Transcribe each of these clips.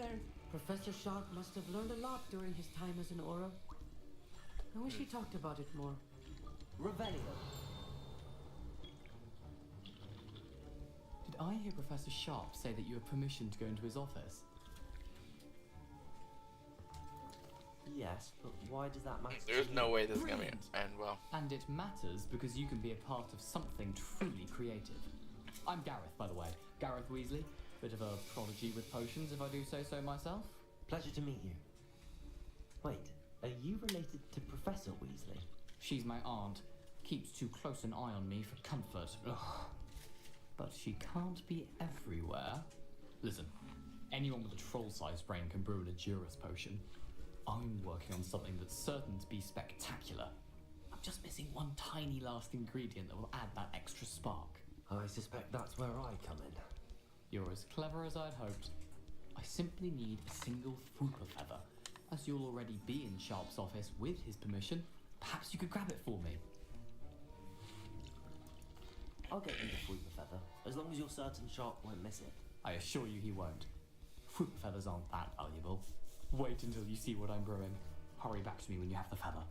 there. Professor Sharp must have learned a lot during his time as an Aura. I wish he talked about it more. Revelio. Did I hear Professor Sharp say that you have permission to go into his office? Yes, but why does that matter? There's no way this is gonna Brilliant. end well. And it matters because you can be a part of something truly creative. I'm Gareth, by the way. Gareth Weasley. Bit of a prodigy with potions, if I do say so myself. Pleasure to meet you. Wait, are you related to Professor Weasley? She's my aunt. Keeps too close an eye on me for comfort. Ugh. But she can't be everywhere. Listen, anyone with a troll-sized brain can brew an Adurus potion. I'm working on something that's certain to be spectacular. I'm just missing one tiny last ingredient that will add that extra spark. I suspect that's where I come in. You're as clever as I'd hoped. I simply need a single Fwooper feather. As you'll already be in Sharp's office with his permission, perhaps you could grab it for me. I'll get you the Fwooper feather, as long as you're certain Sharp won't miss it. I assure you he won't. Fwooper feathers aren't that valuable. Wait until you see what I'm brewing. Hurry back to me when you have the feather.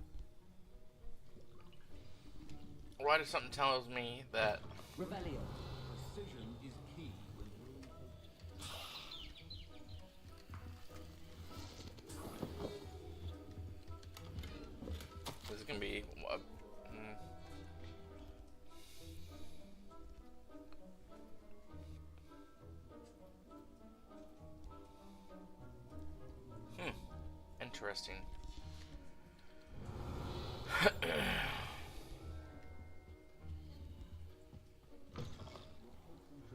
Why does something tells me that Revelio. Precision is key when this is gonna be interesting.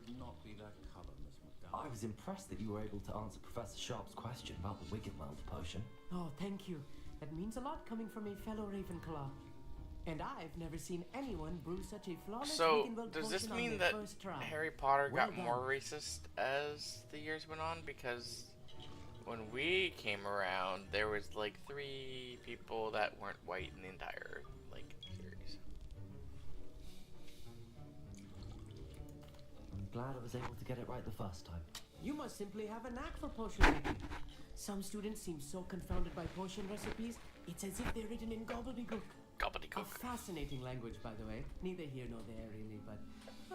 should not be that color, Miss McDowell. I was impressed that you were able to answer Professor Sharp's question about the Wiggenweld potion. Oh, thank you. That means a lot coming from a fellow Ravenclaw. And I've never seen anyone brew such a flawless So, Wiggenweld does this potion on mean their that first try. Harry Potter Well got done. more racist as the years went on? Because when we came around, there was like 3 people that weren't white in the entire like series. I'm glad I was able to get it right the first time. You must simply have a knack for potion making. Some students seem so confounded by potion recipes, it's as if they're written in gobbledygook. A Gobbledygook. fascinating language, by the way. Neither here nor there, really, but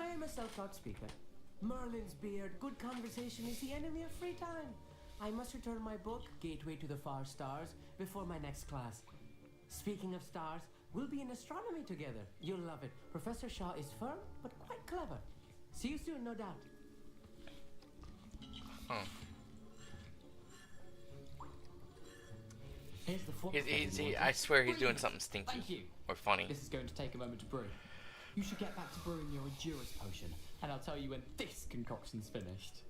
I am a self-taught speaker. Merlin's beard, good conversation is the enemy of free time. I must return my book, Gateway to the Far Stars, before my next class. Speaking of stars, we'll be in astronomy together. You'll love it. Professor Shaw is firm, but quite clever. See you soon, no doubt. Huh. Here's the Fwooper feather. I swear he's doing Brilliant. something stinky Thank you. or funny. This is going to take a moment to brew. You should get back to brewing your Adurus potion, and I'll tell you when this concoction's finished.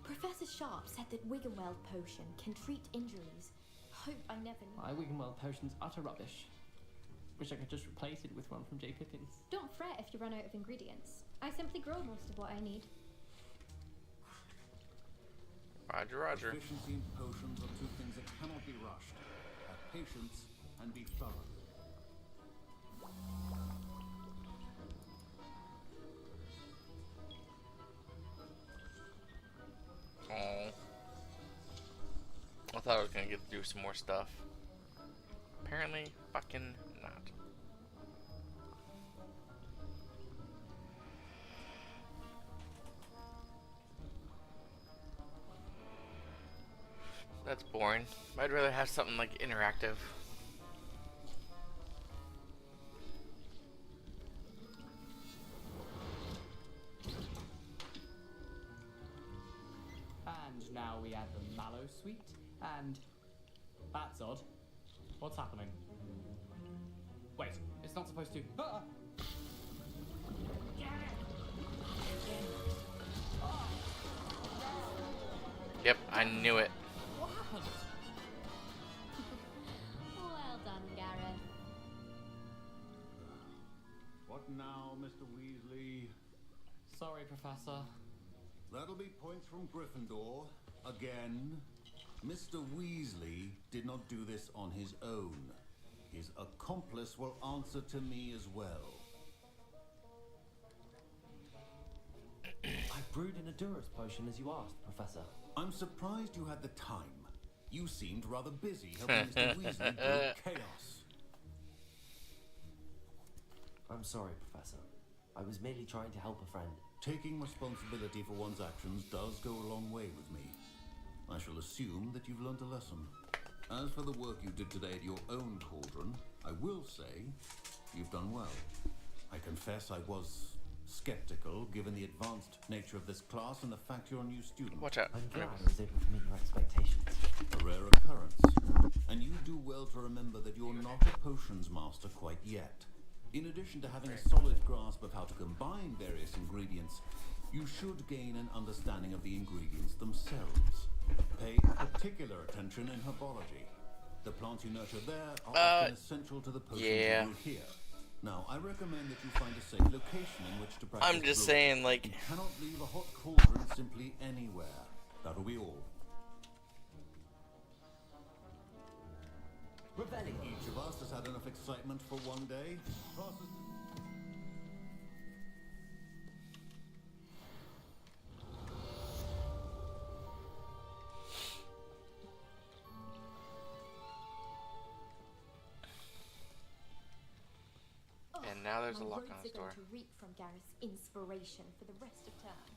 Professor Sharp said that Wiggenweld potion can treat injuries. Hope I never knew. My Wiggenweld potion's utter rubbish. Wish I could just replace it with one from J. Pippin's. Don't fret if you run out of ingredients. I simply grow most of what I need. Roger, Roger. Efficiency and potions are 2 things that cannot be rushed. Have patience and be thorough. Oh. I thought I was gonna get to do some more stuff. Apparently, fucking not. That's boring. I'd rather have something like interactive. And now we add the mallow sweet, and that's odd. What's happening? Wait, it's not supposed to. Ah! Yep, I knew it. What happened? Well done, Gareth. What now, Mr. Weasley? Sorry, Professor. That'll be points from Gryffindor. Again. Mr. Weasley did not do this on his own. His accomplice will answer to me as well. brewed in a Durus potion as you asked, Professor. I'm surprised you had the time. You seemed rather busy helping Mr. Weasley brew chaos. I'm sorry, Professor. I was merely trying to help a friend. Taking responsibility for one's actions does go a long way with me. I shall assume that you've learnt a lesson. As for the work you did today at your own cauldron, I will say you've done well. I confess I was skeptical given the advanced nature of this class and the fact you're a new student. Watch out. I'm glad I was able to meet your expectations. A rare occurrence. And you do well to remember that you're not a potions master quite yet. In addition to having a solid grasp of how to combine various ingredients, you should gain an understanding of the ingredients themselves. Pay particular attention in herbology. The plants you nurture there are often essential to the potions you brew here. Now, I recommend that you find a safe location in which to practice. I'm just brewing. saying, like, You cannot leave a hot cauldron simply anywhere. That'll be all. Revelio. Each of us has had enough excitement for one day. Passes and now there's a My lock robes on the are going door. to reek from Gareth's inspiration for the rest of term.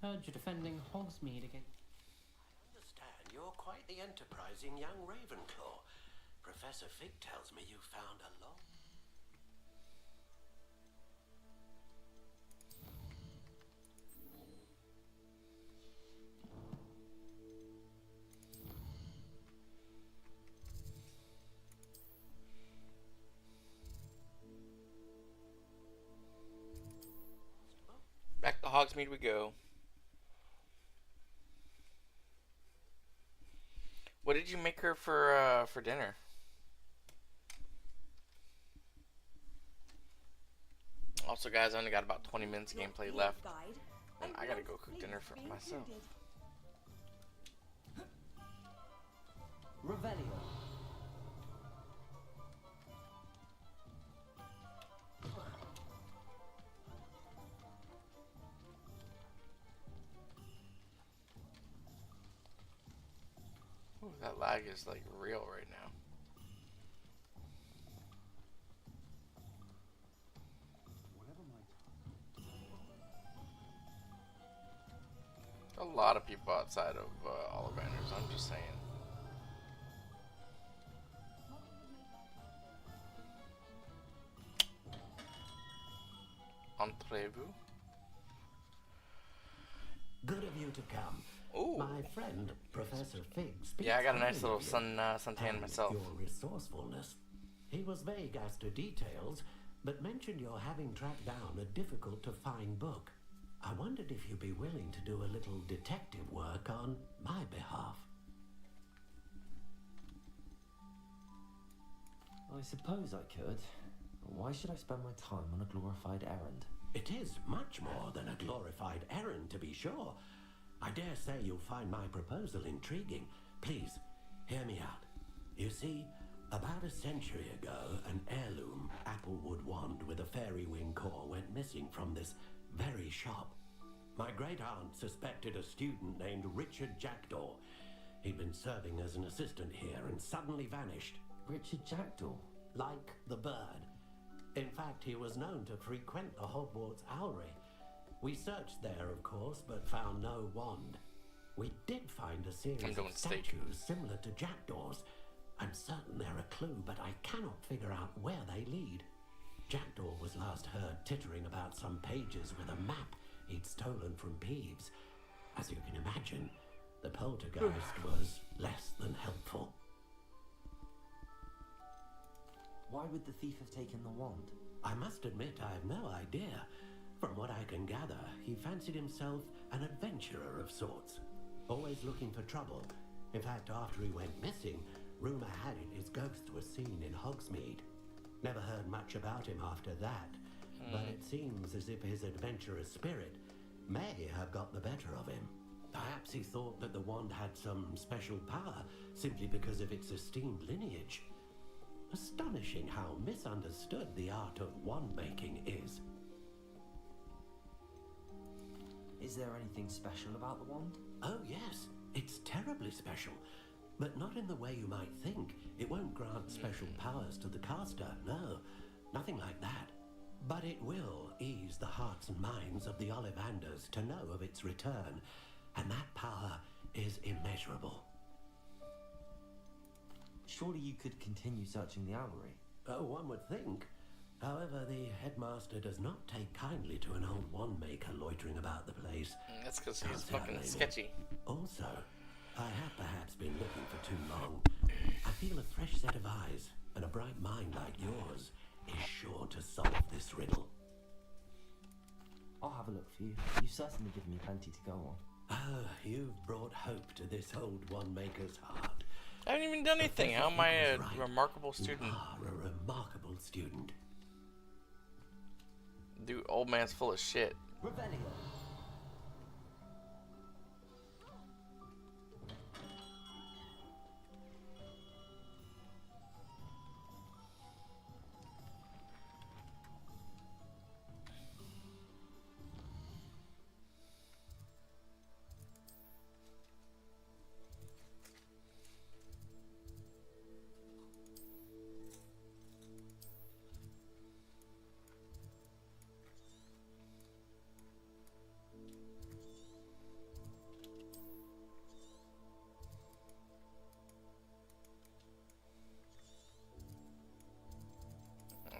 Heard you're defending Hogsmeade again. I understand you're quite the enterprising young Ravenclaw. Professor Fig tells me you found a lot. Back to Hogsmeade we go. What did you make her for dinner? Also, guys, I only got about 20 minutes of gameplay left, and I gotta go cook dinner for myself. Revelio. Ooh, that lag is like real right now. A lot of people outside of Ollivanders, I'm just saying. Entrez-vous? Good of you to come. Ooh. My friend, Professor Fig, speaks Yeah, I got a nice highly little of you suntan and myself. your resourcefulness. He was vague as to details, but mentioned your having tracked down a difficult-to-find book. I wondered if you'd be willing to do a little detective work on my behalf. I suppose I could. Why should I spend my time on a glorified errand? It is much more than a glorified errand, to be sure. I dare say you'll find my proposal intriguing. Please, hear me out. You see, about a century ago, an heirloom applewood wand with a fairy wing core went missing from this very shop. My great-aunt suspected a student named Richard Jackdaw. He'd been serving as an assistant here and suddenly vanished. Richard Jackdaw? Like the bird. In fact, he was known to frequent the Hogwarts Owlery. We searched there, of course, but found no wand. We did find a series of statues similar to Jackdaw's. I'm certain they're a clue, but I cannot figure out where they lead. Jackdaw was last heard tittering about some pages with a map he'd stolen from Peeves. As you can imagine, the poltergeist was less than helpful. Why would the thief have taken the wand? I must admit I have no idea. From what I can gather, he fancied himself an adventurer of sorts, always looking for trouble. In fact, after he went missing, rumour had it his ghost was seen in Hogsmeade. Never heard much about him after that, but it seems as if his adventurous spirit may have got the better of him. Perhaps he thought that the wand had some special power simply because of its esteemed lineage. Astonishing how misunderstood the art of wand making is. Is there anything special about the wand? Oh yes, it's terribly special. But not in the way you might think. It won't grant special powers to the caster, no. Nothing like that. But it will ease the hearts and minds of the Ollivanders to know of its return. And that power is immeasurable. Surely you could continue searching the owlery. Oh, one would think. However, the headmaster does not take kindly to an old wand maker loitering about the place. That's because he's fucking sketchy. Also, I have perhaps been looking for too long. I feel a fresh set of eyes, and a bright mind like yours is sure to solve this riddle. I'll have a look for you. You've certainly given me plenty to go on. Oh, you've brought hope to this old wand maker's heart. I haven't even done anything. How am I a remarkable student? You are a remarkable student. Dude, old man's full of shit. Revelio.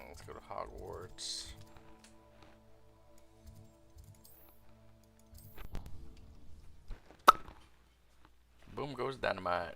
Let's go to Hogwarts. Boom goes dynamite.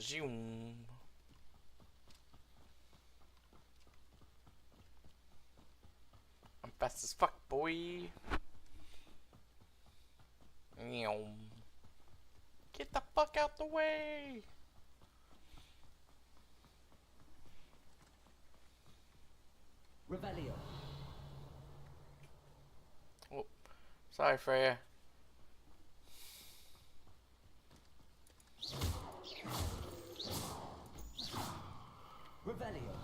Zoom. I'm fast as fuck, boy. Meow. Get the fuck out the way. Revelio. Oh, sorry, Freya. Revelio.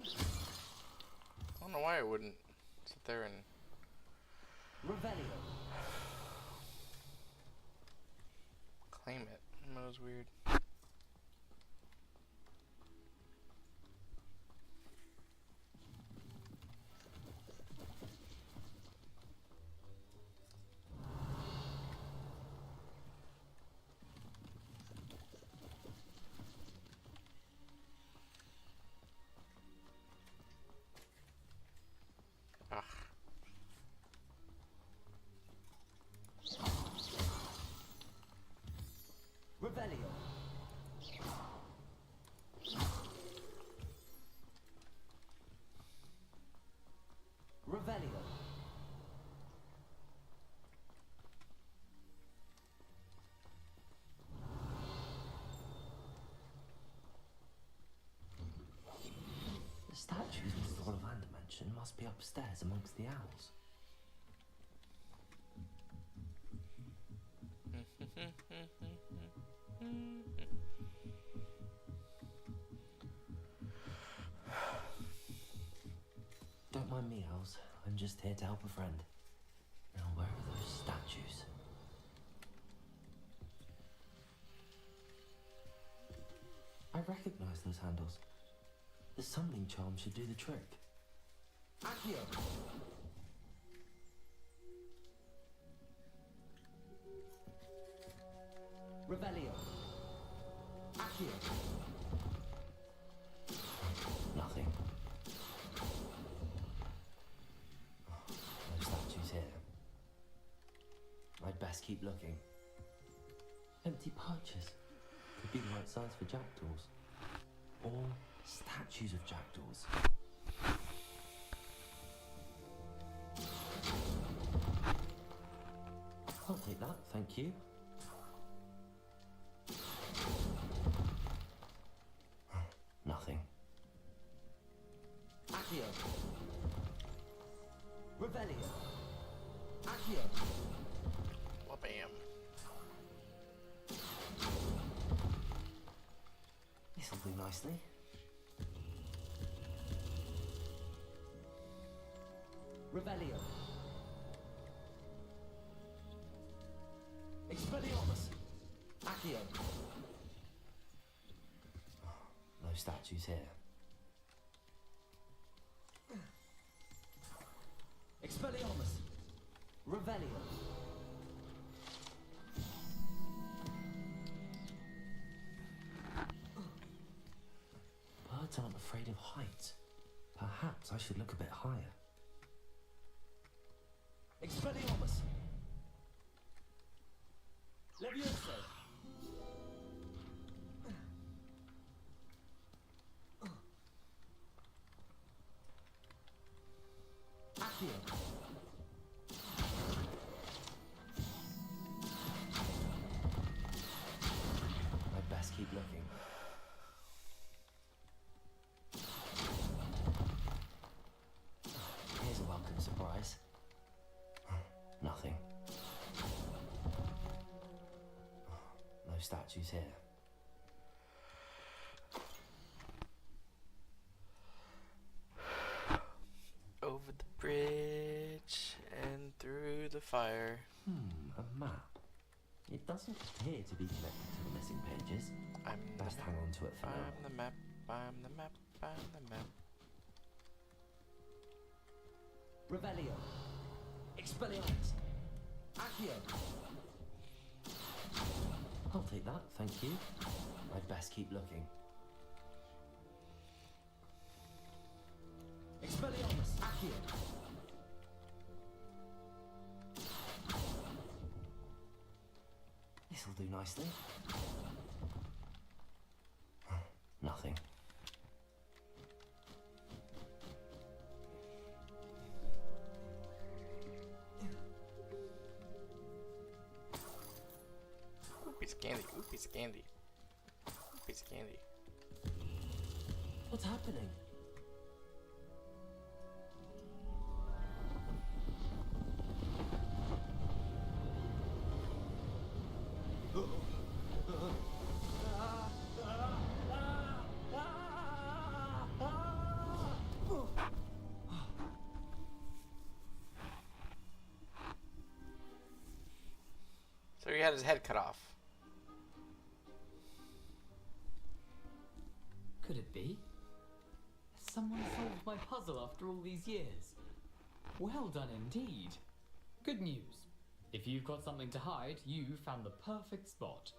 I don't know why I wouldn't sit there and Revelio. claim it. That was weird. Ugh. Revelio. Revelio. The statues Mr. Ollivander mentioned must be upstairs amongst the owls. Don't mind me, owls. I'm just here to help a friend. Now, where are those statues? I recognize those handles. The summoning charm should do the trick. Accio. Revelio. Accio. Nothing. No statues here. I'd best keep looking. Empty perches. Could be the right size for jackdaws. Or statues of jackdaws. I'll take that, thank you. Nothing. Accio. Revelio. Accio. Well, bam. This'll do nicely. Revelio. Expelliarmus. Accio. No statues here. Expelliarmus. Revelio. Birds aren't afraid of heights. Perhaps I should look a bit higher. Expelliarmus. Levioso. Accio. I'd best keep looking. Here's a welcome surprise. Nothing. No statues here. Over the bridge and through the fire. A map. It doesn't appear to be connected to the missing pages. I'm Best hang on to it for now. I'm the map. I'm the map. I'm the map. Revelio. Expelliarmus. Accio. I'll take that, thank you. I'd best keep looking. Expelliarmus. Accio. This'll do nicely. Nothing. Ooh, piece of candy. Ooh, piece of candy. Ooh, piece of candy. What's happening? So he had his head cut off. Could it be? Has someone solved my puzzle after all these years? Well done indeed. Good news. If you've got something to hide, you found the perfect spot.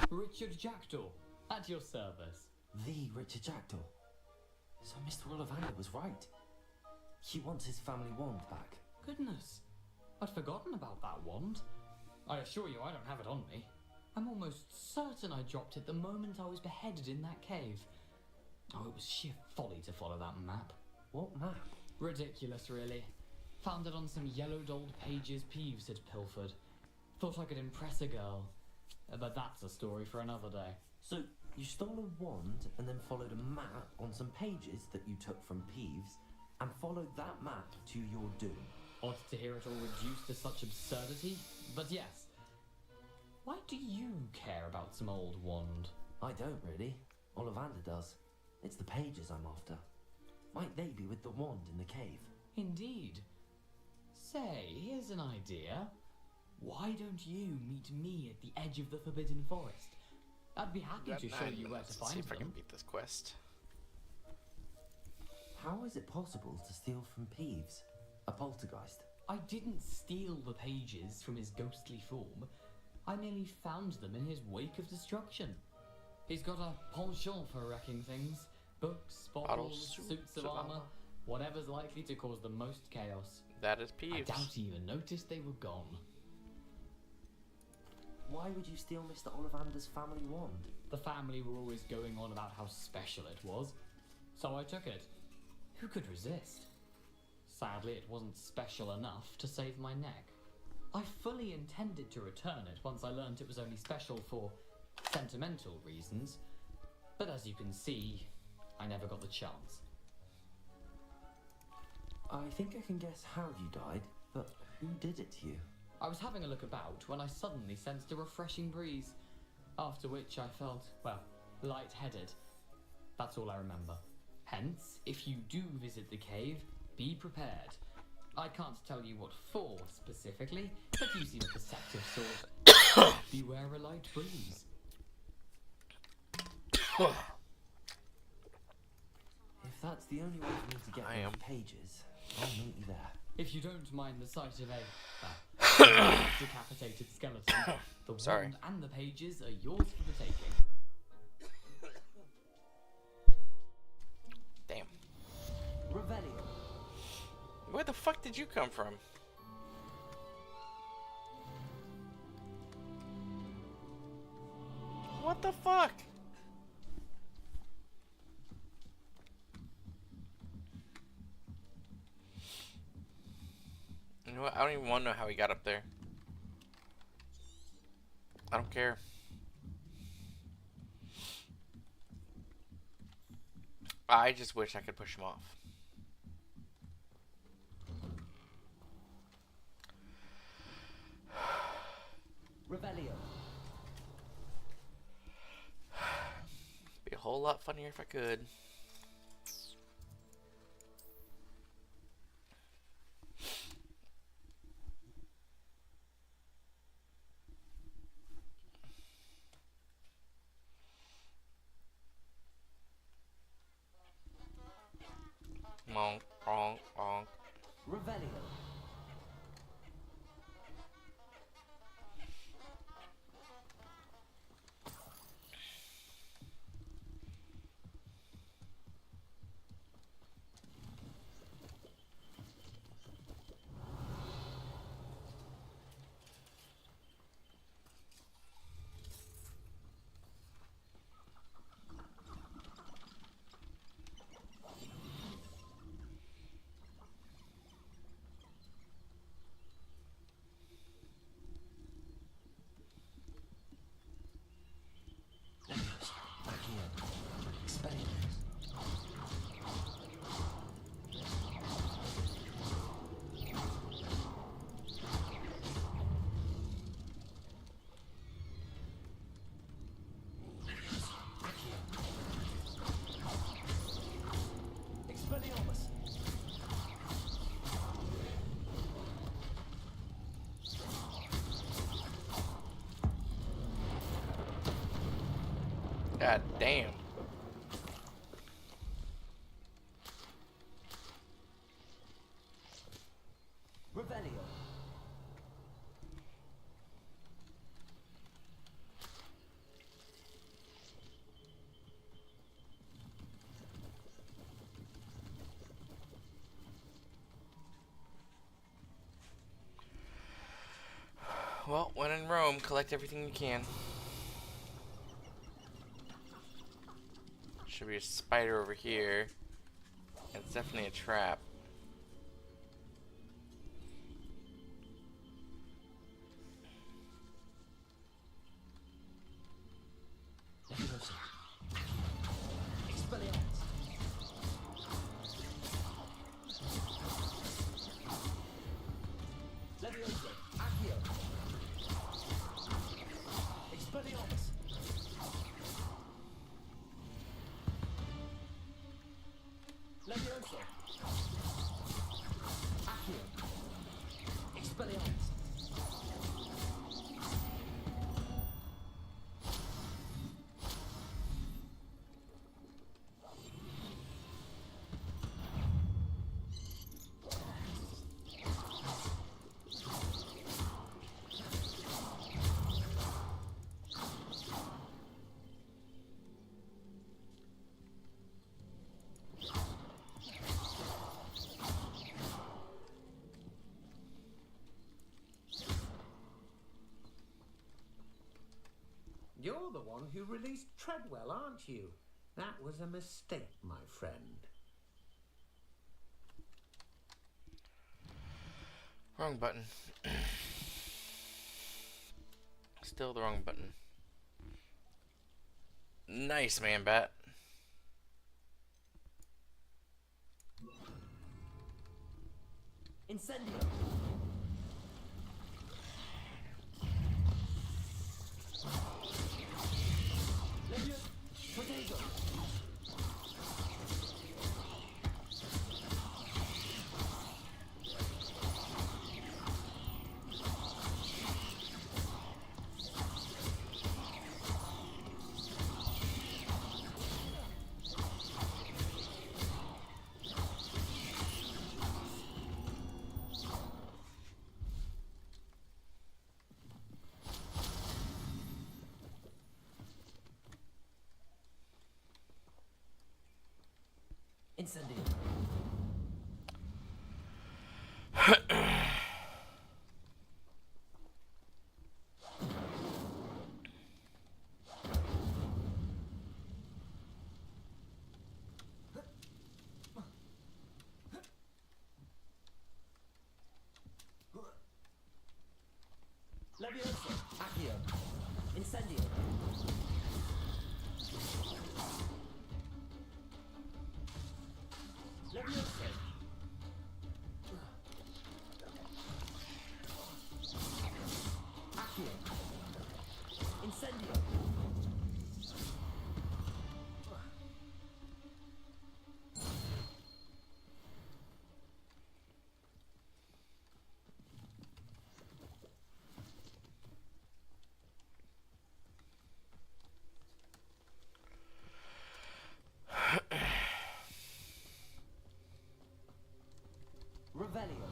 Richard Jackdaw, at your service. The Richard Jackdaw. So Mr. Ollivander was right. He wants his family wand back. Goodness, I'd forgotten about that wand. I assure you I don't have it on me. I'm almost certain I dropped it the moment I was beheaded in that cave. Oh, it was sheer folly to follow that map. What map? Ridiculous, really. Found it on some yellowed old pages Peeves had pilfered. Thought I could impress a girl. But that's a story for another day. So you stole a wand and then followed a map on some pages that you took from Peeves and followed that map to your doom. Odd to hear it all reduced to such absurdity, but yes. Why do you care about some old wand? I don't really. Ollivander does. It's the pages I'm after. Might they be with the wand in the cave? Indeed. Say, here's an idea. Why don't you meet me at the edge of the Forbidden Forest? I'd be happy Got to show 9 you where minutes. to Let's find see if I can them. beat this quest. How is it possible to steal from Peeves? A poltergeist? I didn't steal the pages from his ghostly form. I merely found them in his wake of destruction. He's got a penchant for wrecking things. Books, bottles, suits of armor, whatever's likely to cause the most chaos. That is I Peeves. doubt he even noticed they were gone. Why would you steal Mr. Ollivander's family wand? The family were always going on about how special it was, so I took it. Who could resist? Sadly, it wasn't special enough to save my neck. I fully intended to return it once I learned it was only special for sentimental reasons, but as you can see, I never got the chance. I think I can guess how you died, but who did it to you? I was having a look about when I suddenly sensed a refreshing breeze, after which I felt, well, lightheaded. That's all I remember. Hence, if you do visit the cave, be prepared. I can't tell you what for specifically, but you seem a perceptive sort. Beware a light breeze. If that's the only way for me to get those pages, I'll meet you there. If you don't mind the sight of a decapitated skeleton, the wand and the pages are yours for the taking. Damn. Revelio. Where the fuck did you come from? What the fuck? You know what? I don't even want to know how he got up there. I don't care. I just wish I could push him off. Revelio. Be a whole lot funnier if I could. Monk, bonk, bonk. Revelio. God damn. Revelio. Well, when in Rome, collect everything you can. Should be a spider over here. It's definitely a trap. You're the one who released Treadwell, aren't you? That was a mistake, my friend. Wrong button. Still the wrong button. Nice, man, bat. Incendio! Potato! Incendio! Leviosa! Accio! Incendio! Leviosa! Accio! Incendio! Revelio.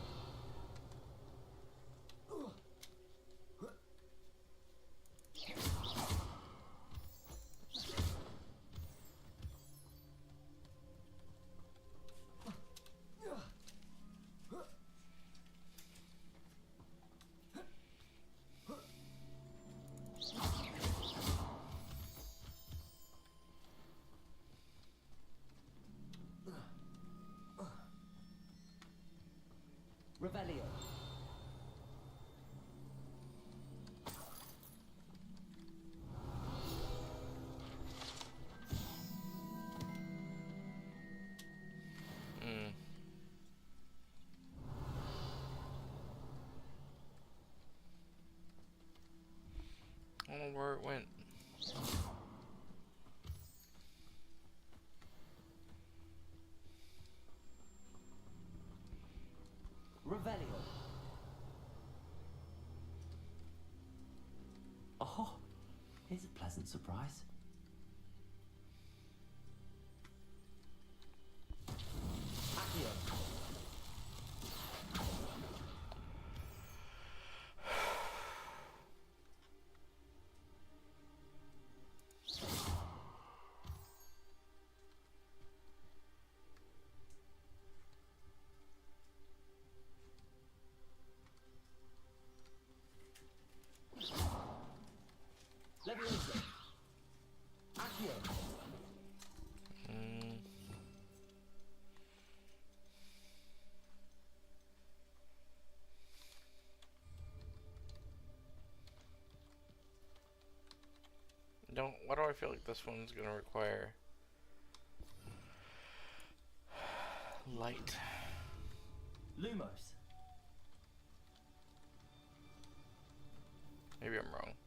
Revelio. I don't know where it went. Revelio. Oh, here's a pleasant surprise. Accio. Leviosa. Accio. Why do I feel like this one's gonna require light? Lumos. Maybe I'm wrong.